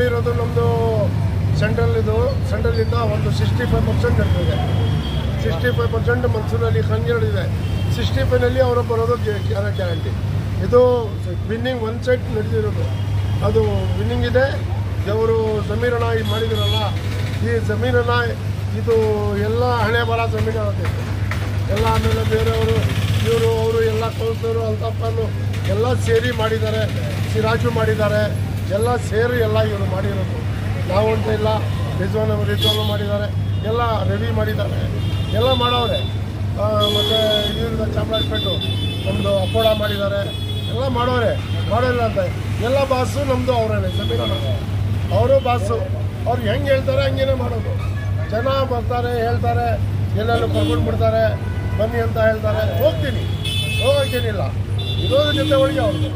ಮಾಡಿರೋದು ನಮ್ಮದು ಸೆಂಟ್ರಲಿಂದ ಒಂದು 65% ನಡೆದಿದೆ. 65% ಮನ್ಸೂರಲ್ಲಿ ಖಾನ್ಗಳಿದೆ. 65ನಲ್ಲಿ ಅವರು ಬರೋದು ಗ್ಯಾರಂಟಿ. ಇದು ವಿನ್ನಿಂಗ್ ಒನ್ ಸೈಡ್ ನಡೆದಿರೋದು. ಅದು ವಿನ್ನಿಂಗ್ ಇದೆ. ಅವರು ಜಮೀರಣ್ಣ ಈಗ ಮಾಡಿದಿರಲ್ಲ, ಈ ಜಮೀರಣ್ಣ ಇದು ಎಲ್ಲ ಹಣೆ ಬರ ಜಮೀನು ಆಗ್ತೈತೆ ಎಲ್ಲ. ಆಮೇಲೆ ಬೇರೆಯವರು ಅವರು ಎಲ್ಲ ಕೌನ್ಸಿಲರು ಅಲ್ತಾಫನು ಎಲ್ಲ ಸೇರಿ ಮಾಡಿದ್ದಾರೆ. ಸಿರಾಜು ಮಾಡಿದ್ದಾರೆ. ಎಲ್ಲ ಸೇರಿ ಎಲ್ಲ ಇವರು ಮಾಡಿರೋದು. ನಾವು ಅಂತ ಇಲ್ಲ. ರಿಜ್ವಾನು ಮಾಡಿದ್ದಾರೆ. ಎಲ್ಲ ರವಿ ಮಾಡಿದ್ದಾರೆ. ಎಲ್ಲ ಮಾಡವ್ರೆ. ಮತ್ತು ಇವ್ರದ್ದು ಚಾಮರಾಜಪೇಟು ನಮ್ಮದು ಅಪ್ಪೋಡ ಮಾಡಿದ್ದಾರೆ. ಎಲ್ಲ ಮಾಡೋರೆ. ಮಾಡೋಲ್ಲ ಅಂತ ಎಲ್ಲ ಬಾಸು ನಮ್ಮದು ಅವರೇ. ಜಮೀರಣ್ಣ ಅವರು ಬಾಸು. ಅವ್ರು ಹೆಂಗೆ ಹೇಳ್ತಾರೆ ಹಂಗೇನೆ ಮಾಡೋದು. ಜನ ಬರ್ತಾರೆ, ಹೇಳ್ತಾರೆ, ಎಲ್ಲೆಲ್ಲೂ ಕರ್ಕೊಂಡು ಬಿಡ್ತಾರೆ, ಬನ್ನಿ ಅಂತ ಹೇಳ್ತಾರೆ. ಹೋಗ್ತೀನಿ, ಹೋಗೋಕ್ಕೇನಿಲ್ಲ. ಇರೋದ್ರ ಜೊತೆ ಒಳಗೆ ಅವ್ರಿಗೆ